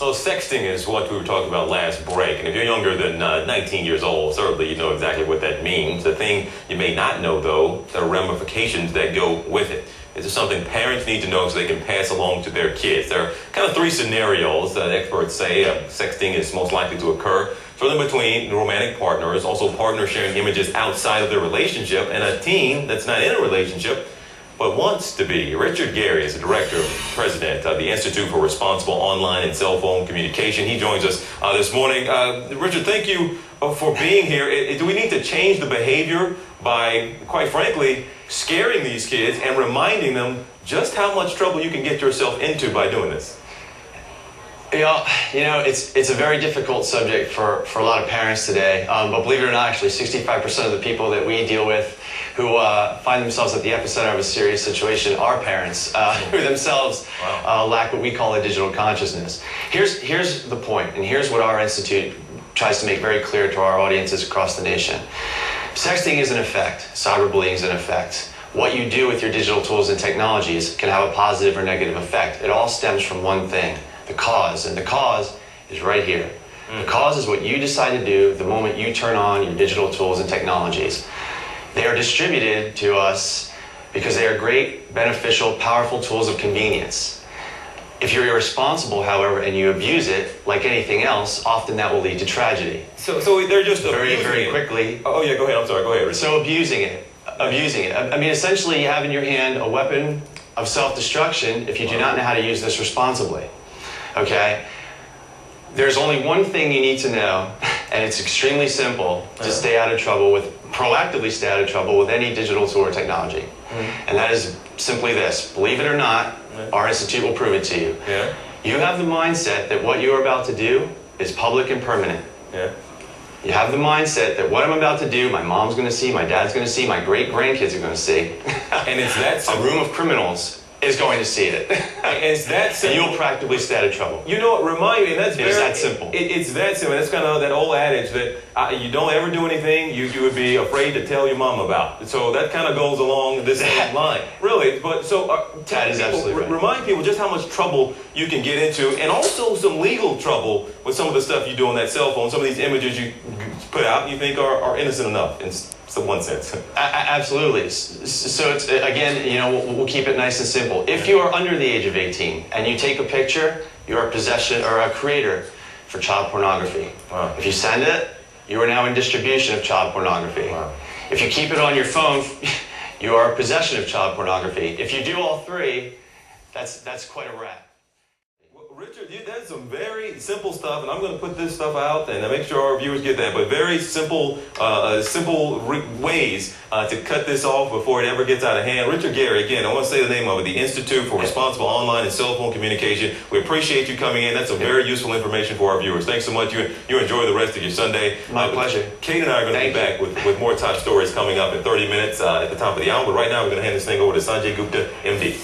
Well, sexting is what we were talking about last break. And if you're younger than 19 years old, certainly you know exactly what that means. The thing you may not know, though, the ramifications that go with it. This is something parents need to know so they can pass along to their kids. There are kind of three scenarios that experts say sexting is most likely to occur. Certainly between romantic partners, also partners sharing images outside of their relationship, and a teen that's not in a relationship but wants to be. Richard Guerry is the director and president of the Institute for Responsible Online and Cell Phone Communication. He joins us this morning. Richard, thank you for being here. Do we need to change the behavior by, quite frankly, scaring these kids and reminding them just how much trouble you can get yourself into by doing this? You know, it's a very difficult subject for a lot of parents today. But believe it or not, actually, 65% of the people that we deal with who find themselves at the epicenter of a serious situation are parents who themselves lack what we call a digital consciousness. Here's the point, and here's what our institute tries to make very clear to our audiences across the nation. Sexting is an effect. Cyberbullying is an effect. What you do with your digital tools and technologies can have a positive or negative effect. It all stems from one thing, the cause, and the cause is right here. The cause is what you decide to do the moment you turn on your digital tools and technologies. They are distributed to us because they are great, beneficial, powerful tools of convenience. If you're irresponsible, however, and you abuse it, like anything else, often that will lead to tragedy. So they're just very quickly. Oh yeah, go ahead. I'm sorry. Go ahead, Richard. So abusing it. I mean, essentially, you have in your hand a weapon of self-destruction if you do not know how to use this responsibly. Okay? There's only one thing you need to know, and it's extremely simple to stay out of trouble proactively stay out of trouble with any digital tool or technology. And that is simply this. Believe it or not, our institute will prove it to you. You have the mindset that what you're about to do is public and permanent. You have the mindset that what I'm about to do, my mom's going to see, my dad's going to see, my great-grandkids are going to see. And it's that simple. A room of criminals is going to see it. It's that simple. And you'll practically stay out of trouble. You know what, remind me, and that's It's that simple. It's that simple. That's kind of that old adage that you don't ever do anything you would be afraid to tell your mom about. So that kind of goes along this same line. Really, but so that is absolutely right. Remind people just how much trouble you can get into, and also some legal trouble with some of the stuff you do on that cell phone, some of these images you put out you think are innocent enough in one sense. Absolutely. So it's, again, you know, we'll keep it nice and simple. If you are under the age of 18 and you take a picture, you're a possession or a creator for child pornography. If you send it, you are now in distribution of child pornography. If you keep it on your phone, you are a possession of child pornography. If you do all three, that's quite a wrap. Richard, that's some very simple stuff, and I'm going to put this stuff out and make sure our viewers get that, but very simple ways to cut this off before it ever gets out of hand. Richard Guerry, again, I want to say the name of it, the Institute for Responsible Online and Cell Phone Communication. We appreciate you coming in. That's some very useful information for our viewers. Thanks so much. You enjoy the rest of your Sunday. My pleasure. Kate and I are going to be back with more top stories coming up in 30 minutes at the top of the hour, but right now we're going to hand this thing over to Sanjay Gupta, MD.